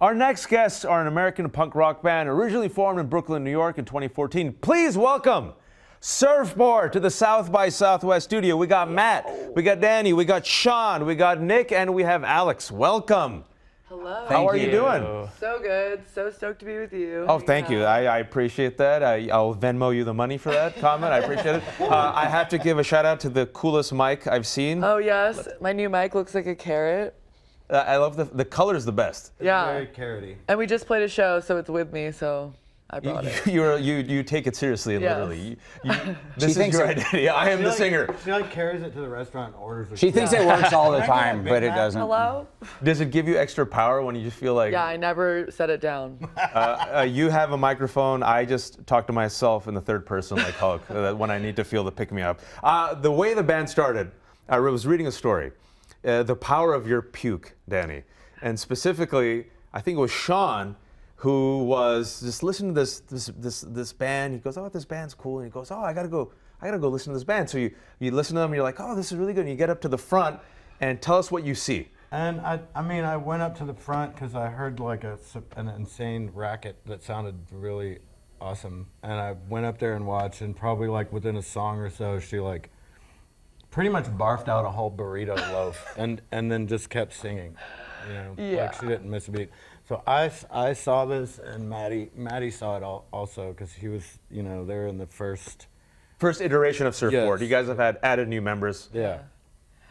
Our next guests are an American punk rock band originally formed in Brooklyn, New York in 2014. Please welcome SURFBORT to the South by Southwest studio. We got Matt, we got Danny, we got Sean, we got Nick, and we have Alex. Welcome. Hello. How are you doing? So good. So stoked to be with you. Oh, thank you. I appreciate that. I'll Venmo you the money for that comment. I appreciate it. I have to give a shout out to the coolest mic I've seen. Oh, yes. My new mic looks like a carrot. I love the color's the best. Yeah. Very carroty. And we just played a show, so it's with me, so I brought it. You take it seriously, Yes. literally. This is your identity. I am the singer. She carries it to the restaurant and orders it. She thinks it works all the time, but it doesn't. Hello? Does it give you extra power when you just feel like... Yeah, I never set it down. You have a microphone. I just talk to myself in the third person like Hulk when I need to feel the pick-me-up. The way the band started, I was reading a story. The power of your puke, Danny. And specifically, I think it was Sean who was just listening to this band. He goes, oh, this band's cool. And he goes, oh, I gotta go listen to this band. So you listen to them and you're like, oh, this is really good. And you get up to the front and tell us what you see. And I went up to the front because I heard like an insane racket that sounded really awesome. And I went up there and watched, and probably like within a song or so, she like pretty much barfed out a whole burrito loaf and then just kept singing. You know, Yeah. like she didn't miss a beat. So I saw this, and Maddie saw it also because he was, there in the first First iteration of SURFBORT. Yes. You guys have had added new members. Yeah.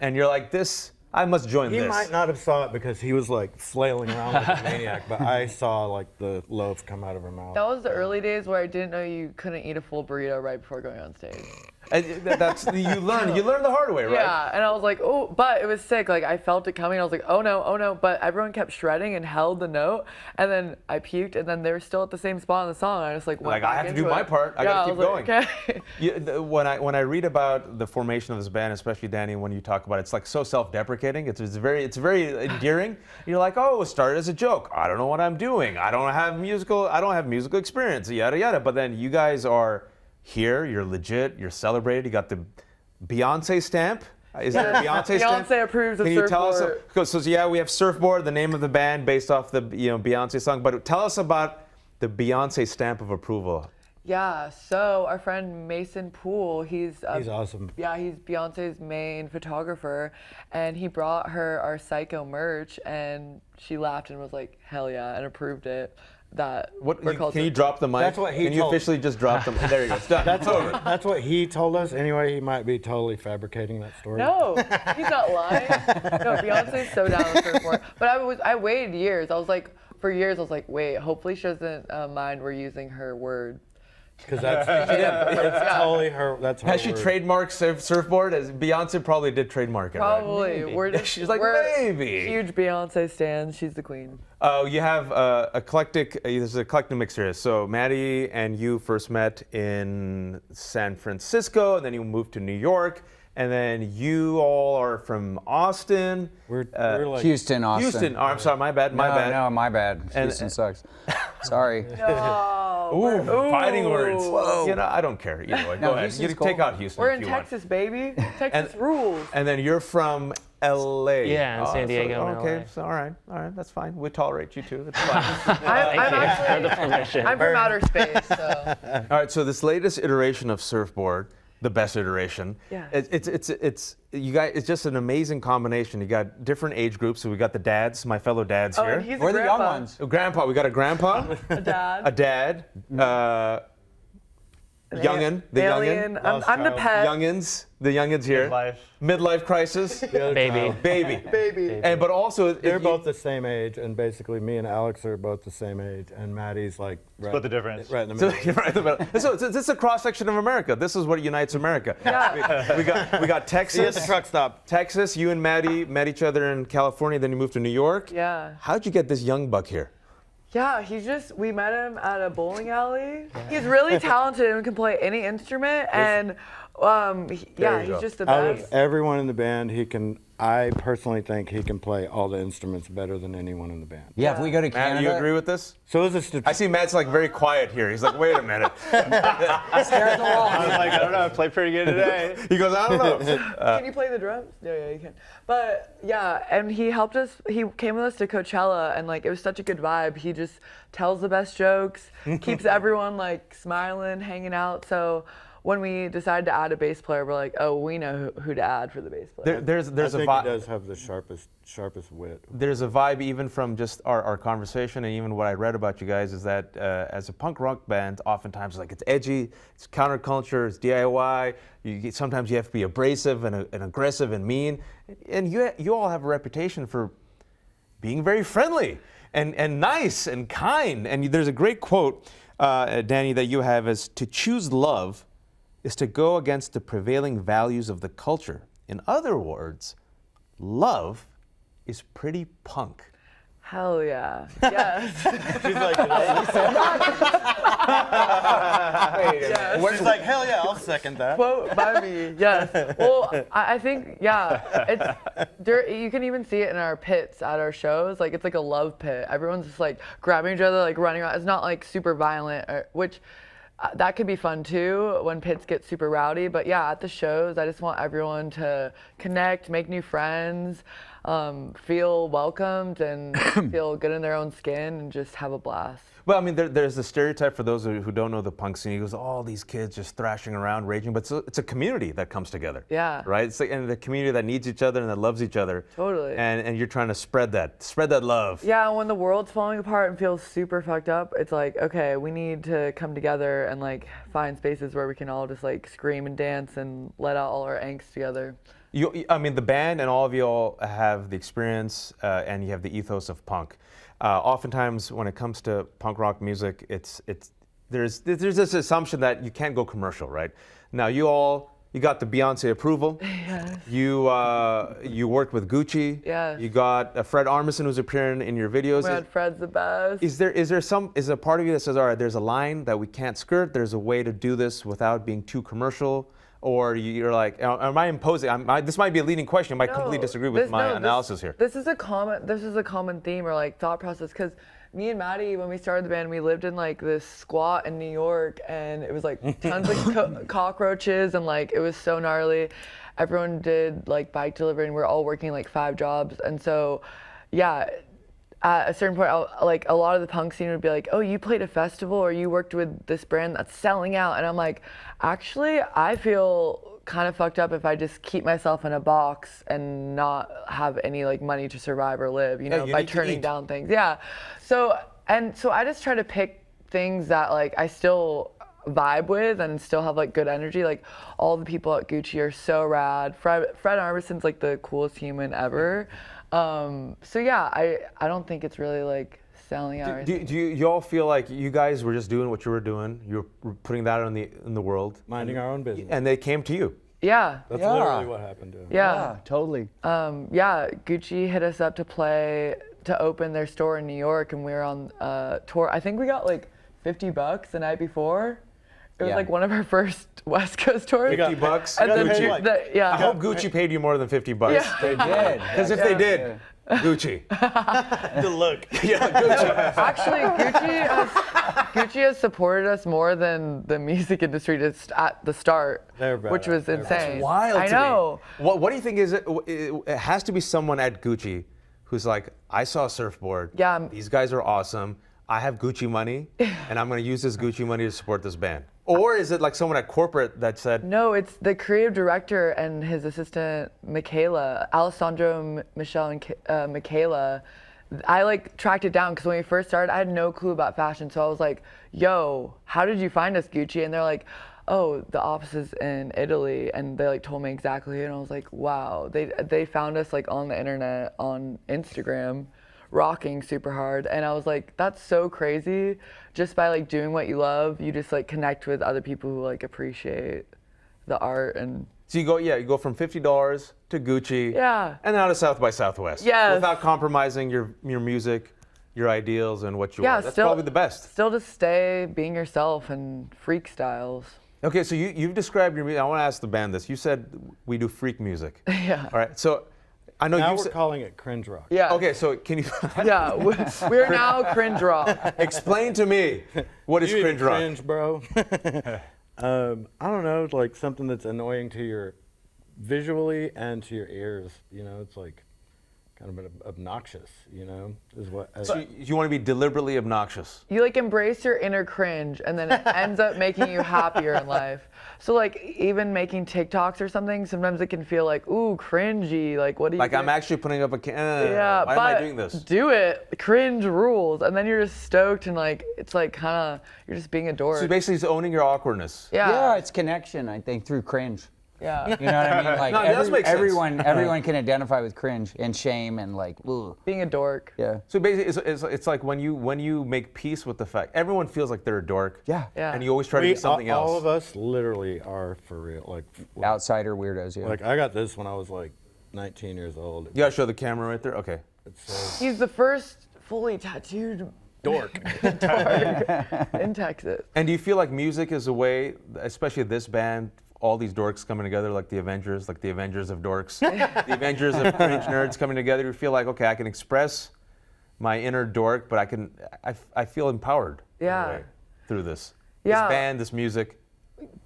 And you're like, I must join He this. might not have saw it because he was like flailing around like a maniac, but I saw like the loaf come out of her mouth. That was the early days where I didn't know you couldn't eat a full burrito right before going on stage. And you learn the hard way, right? Yeah, and I was like, oh, but it was sick. Like, I felt it coming. I was like, oh no. But everyone kept shredding and held the note. And then I puked, and then they were still at the same spot in the song. I just went Like, back I have to into do it. my part. I gotta keep was going. like, okay. When I read about the formation of this band, especially Danny, when you talk about it, it's like so self-deprecating. It's very endearing. You're like, oh, it started as a joke. I don't know what I'm doing. I don't have musical experience. Yada yada. But then you guys are here. You're legit. You're celebrated. You got the Beyonce stamp. Is that a Beyonce stamp? Beyonce approves of Can you tell us? SURFBORT. So yeah, we have SURFBORT, the name of the band, based off the Beyonce song. But tell us about the Beyonce stamp of approval. Yeah, so our friend Mason Poole, he's awesome. Yeah, he's Beyonce's main photographer, and he brought her our Psycho merch, and she laughed and was like, hell yeah, and approved it. Can you drop the mic? That's what he Can you told- officially just drop them? There you go. It's done. That's what he told us. Anyway, he might be totally fabricating that story. No, he's not lying. No, Beyonce's so down with SURFBORT. But I waited years. For years I was like, wait, hopefully she doesn't mind we're using her word. Because that's totally her. That's her Has she word. trademarked SURFBORT? As Beyonce probably did trademark it, right? Probably. She's like, we're maybe. huge Beyonce stans. She's the queen. You have there's an eclectic mix here. So Maddie and you first met in San Francisco, and then you moved to New York, and then you all are from Austin. We're like Houston, Austin. Houston. Oh, I'm sorry, my bad. No, my bad. And- Houston sucks. Sorry. Ooh, fighting words. Whoa. I don't care. Either way. No, Go ahead. Houston's You cool. take out Houston We're if in you Texas, baby. Texas rules. And then you're from LA. Yeah, in San Diego and Okay, LA. so all right, that's fine. We tolerate you too. It's fine. I'm the permission. I'm from outer space, so. All right, so this latest iteration of SURFBORT, the best iteration. Yeah. It's you guys. It's just an amazing combination. You got different age groups. So we got the dads, my fellow dads Oh, here. and he's We're a the young grandpa. ones. Grandpa. We got a grandpa, A dad. a dad, youngin, the Alien. youngin, I'm the pet. the youngins here. Midlife crisis. Baby. Baby. Baby. And but also They're both the same age, and basically me and Alex are both the same age, and Maddie's like Split the difference. right in the So middle. you're right in the middle. So this is a cross section of America. This is what unites America. Yeah. We got See you at Texas. the truck stop. Texas. You and Maddie met each other in California. Then you moved to New York. Yeah. How'd you get this young buck here? Yeah, we met him at a bowling alley. He's really talented and can play any instrument, and There you he's go. just the Out of best. everyone in the band, he can I personally think he can play all the instruments better than anyone in the band. Yeah, if we go to Matt, Canada. you agree with this? So is this I see Matt's like very quiet here. He's like, wait a minute. I was like, I don't know, I played pretty good today. He goes, I don't know. Can you play the drums? Yeah, you can. But yeah, and he helped us. He came with us to Coachella, and like it was such a good vibe. He just tells the best jokes, keeps everyone like smiling, hanging out. So when we decided to add a bass player, we're like, oh, we know who to add for the bass player. There's I a think he vibe. does have the sharpest wit. There's a vibe even from just our conversation and even what I read about you guys is that as a punk rock band, oftentimes like it's edgy, it's counterculture, it's DIY. Sometimes you have to be abrasive and aggressive and mean, and you all have a reputation for being very friendly and nice and kind. And there's a great quote, Danny, that you have is to choose love is to go against the prevailing values of the culture. In other words, love is pretty punk. Hell yeah. Yes. She's like, she's like, hell yeah, I'll second that. Quote by me. Yes. Well, I think you can even see it in our pits at our shows. Like it's like a love pit. Everyone's just like grabbing each other, like running around. It's not like super violent, which that could be fun too when pits get super rowdy. But yeah, at the shows, I just want everyone to connect, make new friends, feel welcomed, and feel good in their own skin, and just have a blast. Well, I mean, there's a stereotype for those who don't know the punk scene. He goes, all these kids just thrashing around, raging, but it's a community that comes together. Yeah. Right? It's like, and the community that needs each other and that loves each other. Totally. And you're trying to spread that love. Yeah, when the world's falling apart and feels super fucked up, it's like, okay, we need to come together and like find spaces where we can all just like scream and dance and let out all our angst together. I mean, the band and all of you all have the experience and you have the ethos of punk. Oftentimes, when it comes to punk rock music, there's this assumption that you can't go commercial, right? Now, you got the Beyonce approval. Yes. You worked with Gucci. Yes. You got Fred Armisen who's appearing in your videos. Man, Fred's the best. Is there a part of you that says, all right, there's a line that we can't skirt. There's a way to do this without being too commercial. Or you're like, am I imposing? This might be a leading question. You might completely disagree with my analysis here. This is a common theme or like thought process, because me and Maddie, when we started the band, we lived in like this squat in New York, and it was like tons of cockroaches, and like it was so gnarly. Everyone did like bike delivery, and we were all working like 5 jobs, and so yeah. At a certain point, like a lot of the punk scene would be like, oh, you played a festival or you worked with this brand that's selling out. And I'm like, actually, I feel kind of fucked up if I just keep myself in a box and not have any like money to survive or live, you need by to turning eat. down things. Yeah. So I just try to pick things that like I still vibe with and still have like good energy. Like all the people at Gucci are so rad. Fred Armisen's like the coolest human ever. So yeah, I don't think it's really like selling out. Do you all feel like you guys were just doing what you were doing? You were putting that out in the world, Minding our own business. and they came to you. Yeah. That's Yeah. literally what happened to him. Yeah. Totally. Yeah, Gucci hit us up to open their store in New York, and we were on tour. I think we got like $50 the night before. It was Yeah. like one of our first West Coast tours. $50. And then Gucci. yeah. I hope Gucci paid you more than $50. Yeah. They did. Because if they did, Gucci. The look. Yeah, Gucci. Actually, Gucci has supported us more than the music industry did at the start, They're badass. which was They're insane. Wild I to know. me. What do you think is it? It has to be someone at Gucci who's like, I saw a surfboard. Yeah. These guys are awesome. I have Gucci money, and I'm going to use this Gucci money to support this band. Or is it like someone at corporate that said, No, it's the creative director and his assistant, Michaela, Alessandro, Michelle, and Michaela. I like tracked it down because when we first started, I had no clue about fashion. So I was like, yo, how did you find us, Gucci? And they're like, oh, the office is in Italy. And they like told me exactly. And I was like, wow. They found us like on the internet, on Instagram, rocking super hard. And I was like, that's so crazy. Just by like doing what you love, you just like connect with other people who like appreciate the art. And so you go from $50 to Gucci, Yeah. and now to South by Southwest, Yes. without compromising your music, your ideals, and what you yeah, want. That's probably the best. Still just stay being yourself and freak styles. Okay, so you've described your music. I want to ask the band this. You said we do freak music. Yeah. All right. So I know Now you we're said. calling it cringe rock. Yeah. Okay, so can you Yeah, we're now cringe rock. explain to me what is You cringe rock? cringe, bro. I don't know, like something that's annoying to your visually and to your ears. You know, it's like kind of obnoxious. You know, is what. So you want to be deliberately obnoxious. You like embrace your inner cringe, and then it ends up making you happier in life. So like even making TikToks or something, sometimes it can feel like, ooh, cringy. Like what do you? Like I'm doing? actually putting up a Yeah, why but am I doing this? do it. Cringe rules, and then you're just stoked and like it's like kind of you're just being a dork. So basically it's owning your awkwardness. Yeah, it's connection, I think, through cringe. Yeah. You know what I mean? Like No, it does make sense. everyone can identify with cringe and shame and like, ooh. Being a dork. Yeah. So basically it's like when you make peace with the fact everyone feels like they're a dork. Yeah. Yeah. And you always try to be something else. All of us literally are for real. Like Outsider weirdos, yeah. Like I got this when I was like 19 years old. You gotta show the camera right there. Okay. It's He's the first fully tattooed dork. in Texas. And do you feel like music is a way, especially this band, all these dorks coming together, like the Avengers of dorks, the Avengers of cringe nerds coming together? You feel like, okay, I can express my inner dork, but I feel empowered in a Yeah. way through this. Yeah. This band, this music.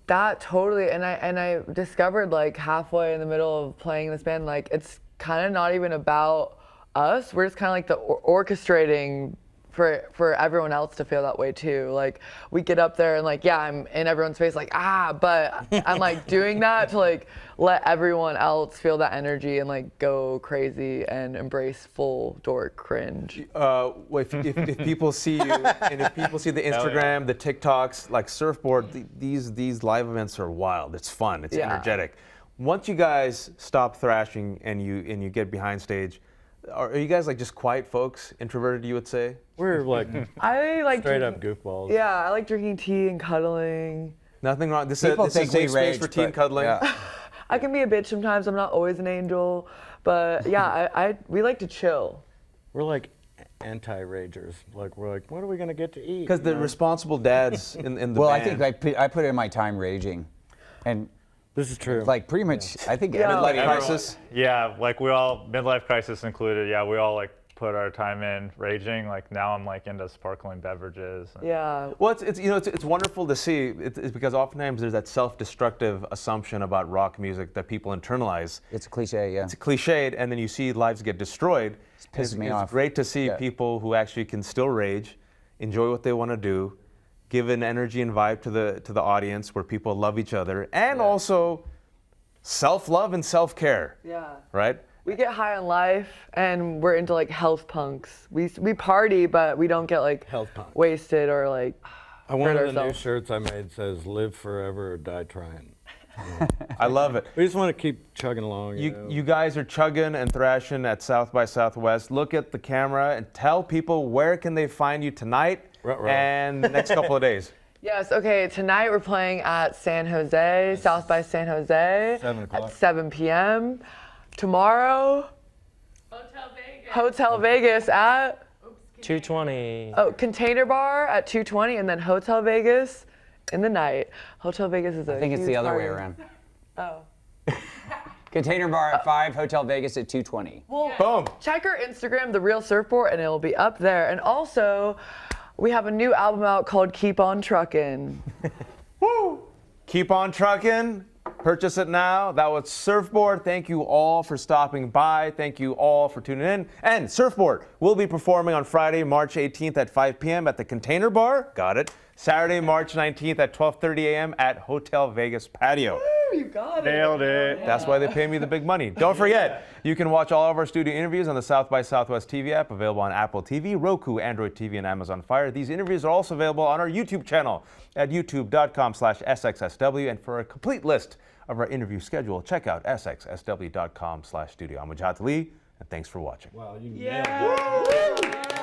That totally, and I discovered like halfway in the middle of playing this band, like it's kind of not even about us. We're just kind of like the orchestrating for everyone else to feel that way too. Like we get up there and like, yeah, I'm in everyone's face like, but I'm like doing that to like let everyone else feel that energy and like go crazy and embrace full dork cringe. If people see you and if people see the Instagram, the TikToks, like Surfboard, these live events are wild. It's fun. It's Yeah. energetic. Once you guys stop thrashing and you get behind stage, are you guys like just quiet folks, introverted, you would say? We're like I like straight up drinking- goofballs. Yeah, I like drinking tea and cuddling. Nothing wrong. This People is think safe we space rage, for teen but- cuddling. yeah. I can be a bitch sometimes. I'm not always an angel, but yeah, we like to chill. We're like anti-ragers. Like we're like, what are we gonna get to eat? Because the you know? responsible dads in the Well, band. I think I put in my time raging. And This is true. like pretty much, I think Yeah. midlife everybody, crisis. Yeah, like we all, midlife crisis included, yeah, we all like put our time in raging. Like now I'm like into sparkling beverages. Yeah. Well, it's wonderful to see. It's because oftentimes there's that self-destructive assumption about rock music that people internalize. it's a cliche, yeah. It's cliched, and then you see lives get destroyed. pisses me it's off. great to see Yeah. people who actually can still rage, enjoy what they want to do, give an energy and vibe to the audience where people love each other, and also self-love and self-care. Yeah. Right? We get high on life, and we're into like health punks. We party, but we don't get like Health punk. wasted or like. One hurt of the new ourselves. shirts I made says "Live forever or die trying." I love it. We just want to keep chugging along. You know? You guys are chugging and thrashing at South by Southwest. Look at the camera and tell people where can they find you tonight Ruh-roh. and the next couple of days. Yes. Okay. Tonight we're playing at San Jose, South by San Jose, 7 o'clock. at 7 p.m. Tomorrow, Hotel Vegas at 220. Container Bar at 2:20, and then Hotel Vegas in the night. Hotel Vegas is a I think it's huge the other way party. around. Oh. Container Bar at 5, Hotel Vegas at 2:20. Boom. Check our Instagram, The Real Surfboard, and it'll be up there. And also, we have a new album out called Keep On Truckin'. Woo! Keep on trucking. Purchase it now. That was Surfboard. Thank you all for stopping by. Thank you all for tuning in. And Surfboard will be performing on Friday, March 18th at 5 p.m. at the Container Bar. Got it. Saturday, March 19th at 12:30 a.m. at Hotel Vegas Patio. You got it. Nailed it. That's why they pay me the big money. Don't forget, you can watch all of our studio interviews on the South by Southwest TV app, available on Apple TV, Roku, Android TV, and Amazon Fire. These interviews are also available on our YouTube channel at youtube.com/SXSW. And for a complete list of our interview schedule, check out sxsw.com/studio. I'm Wajhat Ali, and thanks for watching. Wow, you Yeah.